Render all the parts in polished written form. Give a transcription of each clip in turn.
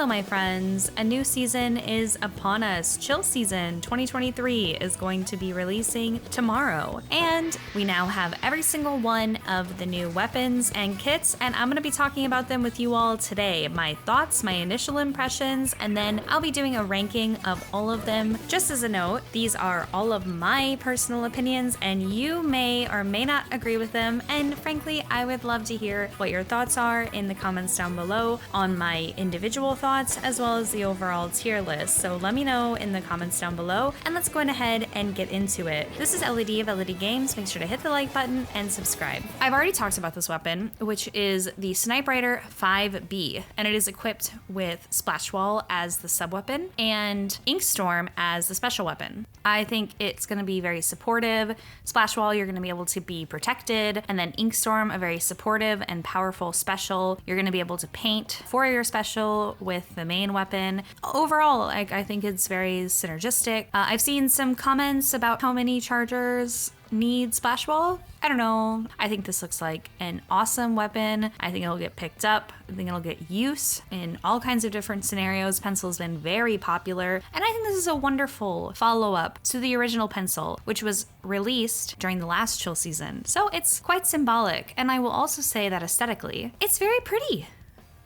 Hello my friends, a new season is upon us. Chill Season 2023 is going to be releasing tomorrow, and we now have every single one of the new weapons and kits, and I'm going to be talking about them with you all today. My thoughts, my initial impressions, and then I'll be doing a ranking of all of them. Just as a note, these are all of my personal opinions, and you may or may not agree with them, and frankly, I would love to hear what your thoughts are in the comments down below on my individual thoughts as well as the overall tier list. So let me know in the comments down below, and let's go ahead and get into it. This is LED of LED Games. Make sure to hit the like button and subscribe. I've already talked about this weapon, which is the Snipewriter 5B, and it is equipped with Splash Wall as the sub weapon and Inkstorm as the special weapon. I think it's going to be very supportive. Splash Wall, you're going to be able to be protected, and then Inkstorm, a very supportive and powerful special. You're going to be able to paint for your special with the main weapon. Overall, I think it's very synergistic. I've seen some comments about how many chargers need Splash Wall. I don't know. I think this looks like an awesome weapon. I think it'll get picked up. I think it'll get use in all kinds of different scenarios. Pencil's been very popular, and I think this is a wonderful follow-up to the original pencil, which was released during the last chill season. So it's quite symbolic, and I will also say that aesthetically, it's very pretty.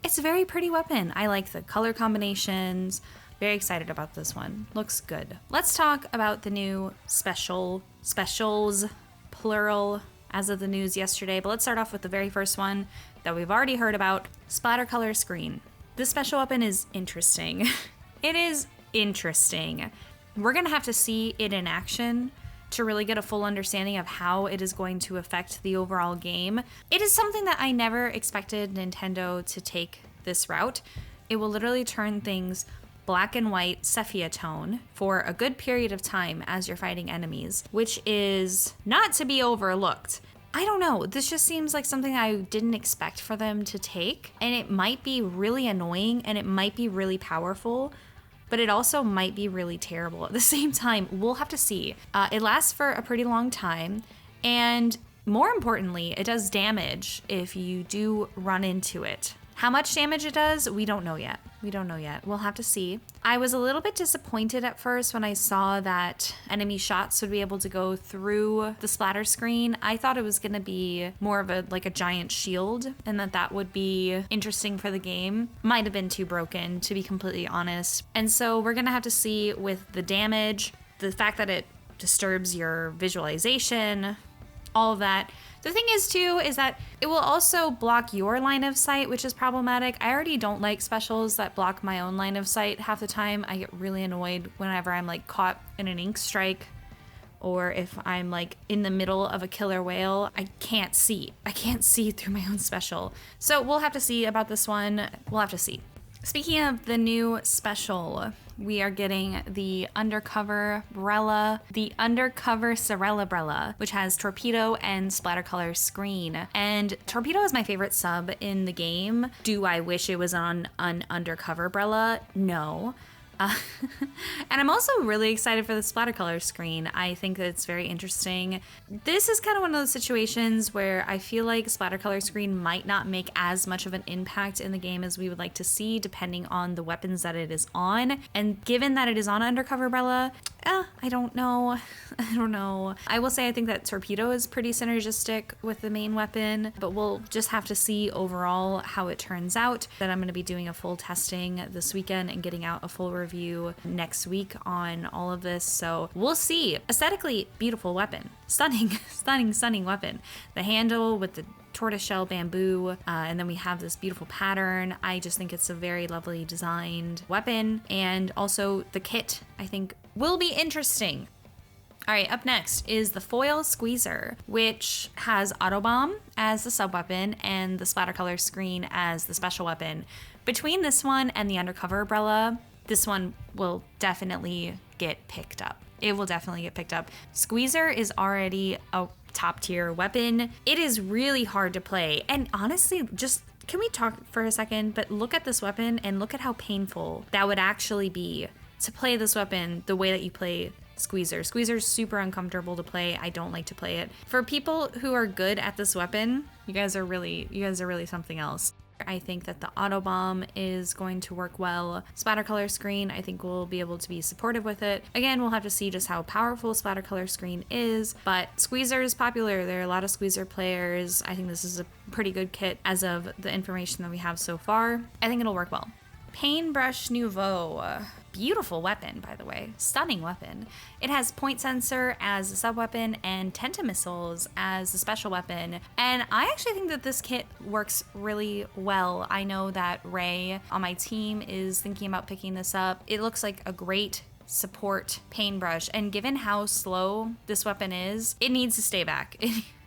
It's a very pretty weapon. I like the color combinations. Very excited about this one. Looks good. Let's talk about the new specials, plural, as of the news yesterday. But let's start off with the very first one that we've already heard about, Splattercolor Screen. This special weapon is interesting. It is interesting. We're gonna have to see it in action to really get a full understanding of how it is going to affect the overall game. It is something that I never expected Nintendo to take this route. It will literally turn things black and white sepia tone for a good period of time as you're fighting enemies, which is not to be overlooked. I don't know, this just seems like something I didn't expect for them to take, and it might be really annoying and it might be really powerful, but it also might be really terrible at the same time. We'll have to see. It lasts for a pretty long time, and more importantly, it does damage if you do run into it. How much damage it does, we don't know yet. We'll have to see. I was a little bit disappointed at first when I saw that enemy shots would be able to go through the splatter screen. I thought it was gonna be more of a giant shield, and that would be interesting for the game. Might have been too broken, to be completely honest. And so we're gonna have to see with the damage, the fact that it disturbs your visualization, all of that. The thing is too, is that it will also block your line of sight, which is problematic. I already don't like specials that block my own line of sight half the time. I get really annoyed whenever I'm caught in an ink strike, or if I'm in the middle of a killer whale. I can't see through my own special. So we'll have to see about this one. We'll have to see. Speaking of the new special, we are getting the Undercover Brella, the Undercover Sorella Brella, which has Torpedo and Splattercolor Screen. And Torpedo is my favorite sub in the game. Do I wish it was on an Undercover Brella? No. And I'm also really excited for the Splattercolor Screen. I think that it's very interesting. This is kind of one of those situations where I feel like Splattercolor Screen might not make as much of an impact in the game as we would like to see, depending on the weapons that it is on. And given that it is on Undercover Brella, I don't know. I will say I think that Torpedo is pretty synergistic with the main weapon, but we'll just have to see overall how it turns out. Then I'm going to be doing a full testing this weekend and getting out a full review next week on all of this. So we'll see. Aesthetically, beautiful weapon. Stunning weapon. The handle with the tortoiseshell bamboo, and then we have this beautiful pattern. I just think it's a very lovely designed weapon, and also the kit I think will be interesting. All right, up next is the Foil Squeezer, which has Auto Bomb as the sub weapon and the Splattercolor Screen as the special weapon. Between this one and the Undercover Brella, this one will definitely get picked up. It will definitely get picked up. Squeezer is already a top tier weapon. It is really hard to play. And honestly, just can we talk for a second? But look at this weapon and look at how painful that would actually be to play this weapon the way that you play Squeezer. Squeezer's super uncomfortable to play. I don't like to play it. For people who are good at this weapon, you guys are really something else. I think that the auto bomb is going to work well. Splattercolor Screen, I think we'll be able to be supportive with it. Again, we'll have to see just how powerful Splattercolor Screen is, but Squeezer is popular. There are a lot of Squeezer players. I think this is a pretty good kit as of the information that we have so far. I think it'll work well. Painbrush Nouveau. Beautiful weapon, by the way. Stunning weapon. It has point sensor as a sub-weapon and tentamissiles as a special weapon. And I actually think that this kit works really well. I know that Ray on my team is thinking about picking this up. It looks like a great support paintbrush, and given how slow this weapon is, it needs to stay back.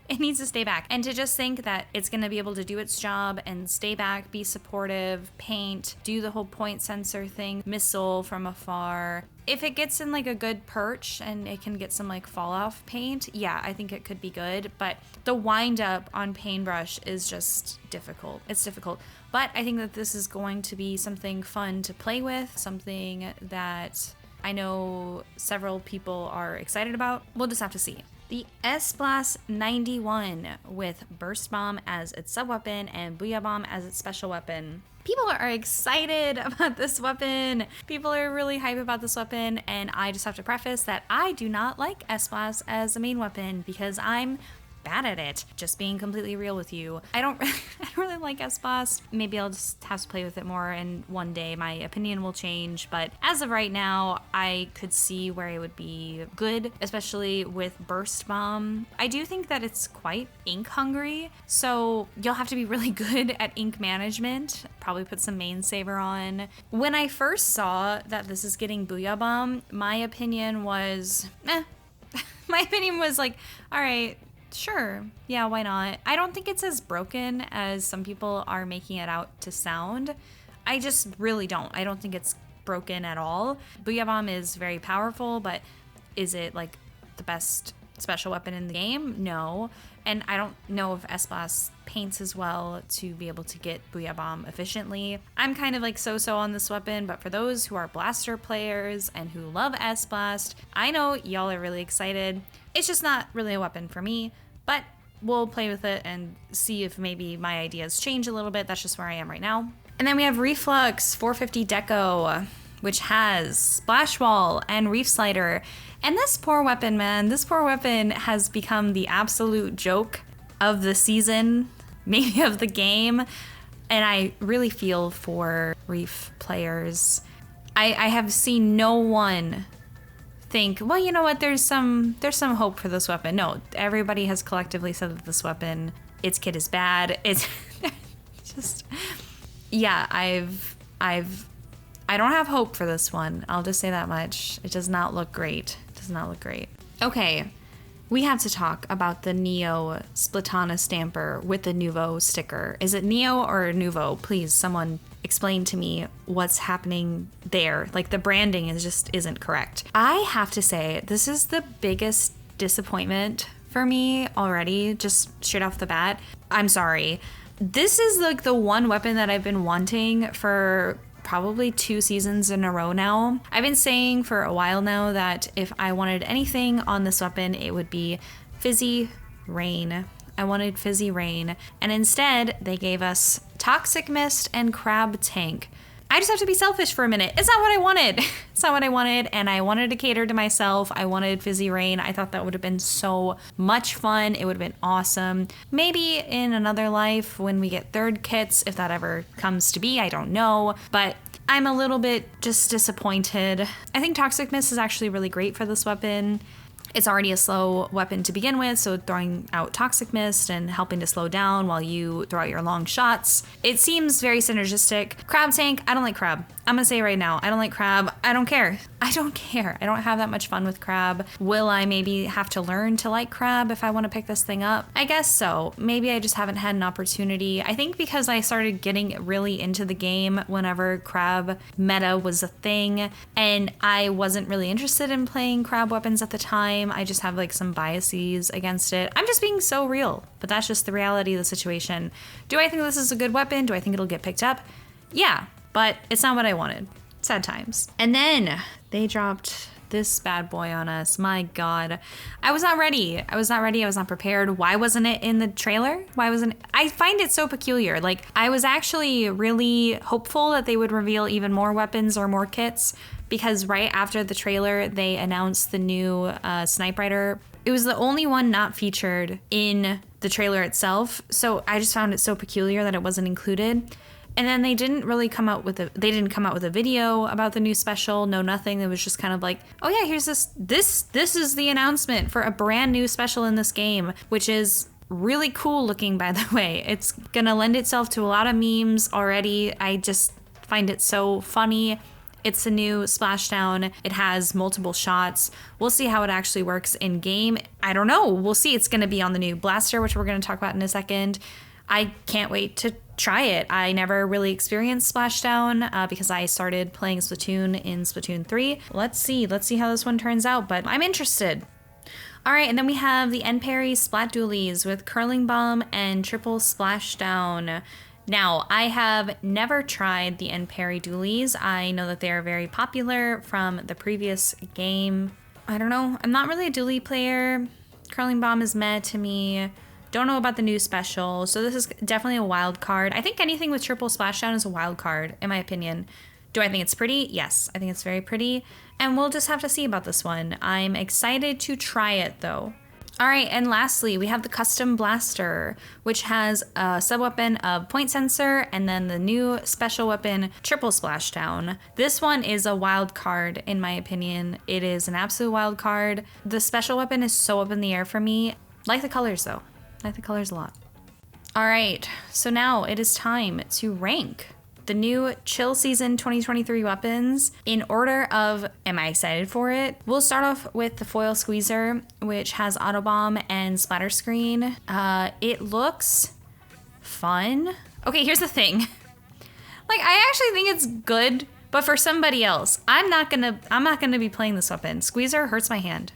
It needs to stay back. And to just think that it's going to be able to do its job and stay back, be supportive, paint, do the whole point sensor thing, missile from afar. If it gets in like a good perch and it can get some like fall off paint, yeah, I think it could be good. But the wind up on paintbrush is just difficult. It's difficult. But I think that this is going to be something fun to play with, something that I know several people are excited about. We'll just have to see. The S-91 with Burst Bomb as its sub-weapon and Booyah Bomb as its special weapon. People are excited about this weapon. People are really hype about this weapon, and I just have to preface that I do not like S-Blast as a main weapon because I'm bad at it. Just being completely real with you. I don't really like S-Blast. Maybe I'll just have to play with it more, and one day my opinion will change. But as of right now, I could see where it would be good, especially with Burst Bomb. I do think that it's quite ink hungry, so you'll have to be really good at ink management. Probably put some main saver on. When I first saw that this is getting Booyah Bomb, my opinion was, my opinion was like, all right, sure, yeah, why not? I don't think it's as broken as some people are making it out to sound. I just really don't. I don't think it's broken at all. Booyah Bomb is very powerful, but is it like the best special weapon in the game? No. And I don't know if S-Blast paints as well to be able to get Booyah Bomb efficiently. I'm kind of like so-so on this weapon, but for those who are blaster players and who love S-Blast, I know y'all are really excited. It's just not really a weapon for me, but we'll play with it and see if maybe my ideas change a little bit. That's just where I am right now. And then we have REEF-LUX 450 Deco, which has Splash Wall and Reef Slider. And this poor weapon, man, this poor weapon has become the absolute joke of the season, maybe of the game. And I really feel for Reef players. I have seen no one think, well, you know what, there's some hope for this weapon. No, everybody has collectively said that this weapon, its kit is bad. It's just, yeah, I don't have hope for this one. I'll just say that much. It does not look great. It does not look great. Okay, we have to talk about the Neo Splatana Stamper with the Nouveau sticker. Is it Neo or Nouveau? Please, someone explain to me what's happening there. Like, the branding isn't correct. I have to say, this is the biggest disappointment for me already, just straight off the bat. I'm sorry. This is like the one weapon that I've been wanting for probably 2 seasons in a row now. I've been saying for a while now that if I wanted anything on this weapon, it would be Fizzy Rain. I wanted Fizzy Rain, and instead they gave us Toxic Mist and Crab Tank. I just have to be selfish for a minute. It's not what I wanted. It's not what I wanted, and I wanted to cater to myself. I wanted Fizzy Rain. I thought that would have been so much fun. It would have been awesome. Maybe in another life when we get third kits, if that ever comes to be, I don't know. But I'm a little bit just disappointed. I think Toxic Mist is actually really great for this weapon. It's already a slow weapon to begin with, so throwing out Toxic Mist and helping to slow down while you throw out your long shots, it seems very synergistic. Crab Tank, I don't like Crab. I'm gonna say right now, I don't like Crab. I don't care. I don't care. I don't have that much fun with Crab. Will I maybe have to learn to like Crab if I want to pick this thing up? I guess so. Maybe I just haven't had an opportunity. I think because I started getting really into the game whenever Crab meta was a thing, and I wasn't really interested in playing Crab weapons at the time. I just have like some biases against it. I'm just being so real, but that's just the reality of the situation. Do I think this is a good weapon? Do I think it'll get picked up? Yeah, but it's not what I wanted. Sad times. And then they dropped this bad boy on us. My God. I was not ready. I was not ready. I was not prepared. Why wasn't it in the trailer? Why wasn't it? I find it so peculiar. Like, I was actually really hopeful that they would reveal even more weapons or more kits, because right after the trailer, they announced the new Snipewriter. It was the only one not featured in the trailer itself. So I just found it so peculiar that it wasn't included. And then they didn't really come out with a video about the new special, no nothing. It was just kind of like, oh yeah, here's this is the announcement for a brand new special in this game, which is really cool looking, by the way. It's gonna lend itself to a lot of memes already. I just find it so funny. It's a new Splashdown. It has multiple shots. We'll see how it actually works in game. I don't know. We'll see. It's gonna be on the new blaster, which we're gonna talk about in a second. I can't wait to try it. I never really experienced Splashdown because I started playing Splatoon in Splatoon 3. Let's see how this one turns out, but I'm interested. All right, and then we have the Enperry Splat Dualies with Curling Bomb and Triple Splashdown. Now, I have never tried the Enperry Dualies. I know that they are very popular from the previous game. I don't know. I'm not really a dually player. Curling Bomb is meh to me. Don't know about the new special, so this is definitely a wild card. I think anything with Triple Splashdown is a wild card, in my opinion. Do I think it's pretty? Yes, I think it's very pretty, and we'll just have to see about this one. I'm excited to try it, though. All right, and lastly, we have the Custom Blaster, which has a sub-weapon of Point Sensor, and then the new special weapon, Triple Splashdown. This one is a wild card, in my opinion. It is an absolute wild card. The special weapon is so up in the air for me. Like the colors, though. I like the colors a lot. All right, so now it is time to rank the new Chill Season 2023 weapons in order of am I excited for it? We'll start off with the Foil Squeezer, which has Auto Bomb and Splatter Screen. It looks fun. Okay, here's the thing. Like, I actually think it's good, but for somebody else. I'm not gonna be playing this weapon. Squeezer hurts my hand.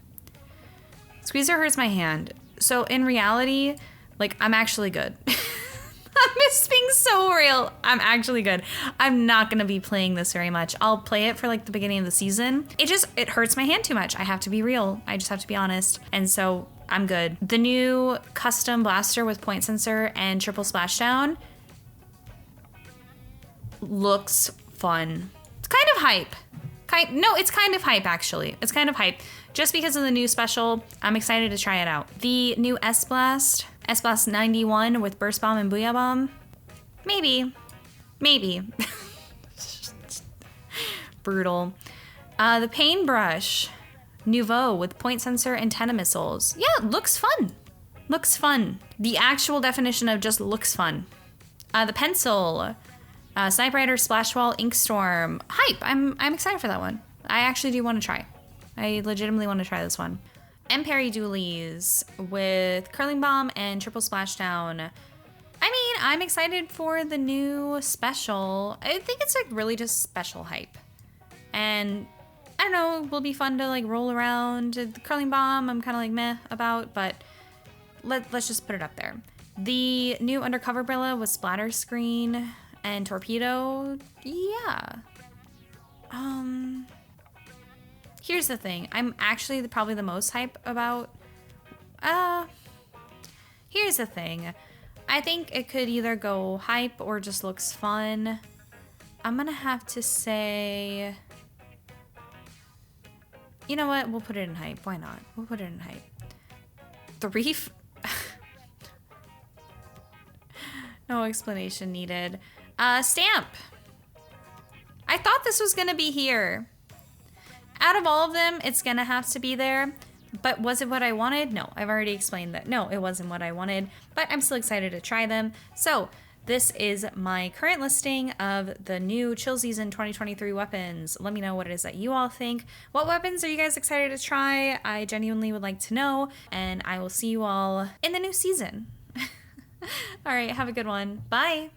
Squeezer hurts my hand. So in reality, like, I'm actually good. I'm just being so real. I'm actually good. I'm not gonna be playing this very much. I'll play it for like the beginning of the season. It hurts my hand too much. I have to be real. I just have to be honest. And so I'm good. The new Custom Blaster with Point Sensor and Triple Splashdown looks fun. It's kind of hype. No, it's kind of hype, actually. It's kind of hype. Just because of the new special, I'm excited to try it out. The new S-Blast 91 with Burst Bomb and Booyah Bomb. Maybe. Brutal. The Painbrush Nouveau with Point Sensor and Antenna Missiles. Yeah, looks fun. Looks fun. The actual definition of just looks fun. The Pencil. Snipewriter Splash Wall Inkstorm. Hype. I'm excited for that one. I actually do want to try. I legitimately want to try this one. Enperry Dualies with Curling Bomb and Triple Splashdown. I mean, I'm excited for the new special. I think it's like really just special hype. And I don't know, it will be fun to like roll around. The Curling Bomb, I'm kind of like meh about, but let's just put it up there. The new Undercover Brella with Splatter Screen and Torpedo, yeah. Here's the thing. I'm actually probably the most hype about. Here's the thing. I think it could either go hype or just looks fun. I'm gonna have to say. You know what? We'll put it in hype. Why not? We'll put it in hype. The Reef. No explanation needed. Stamp. I thought this was gonna be here. Out of all of them, it's gonna have to be there. But was it what I wanted? No, I've already explained that. No, it wasn't what I wanted, but I'm still excited to try them. So this is my current listing of the new Chill Season 2023 weapons. Let me know what it is that you all think. What weapons are you guys excited to try? I genuinely would like to know, and I will see you all in the new season. All right, have a good one. Bye.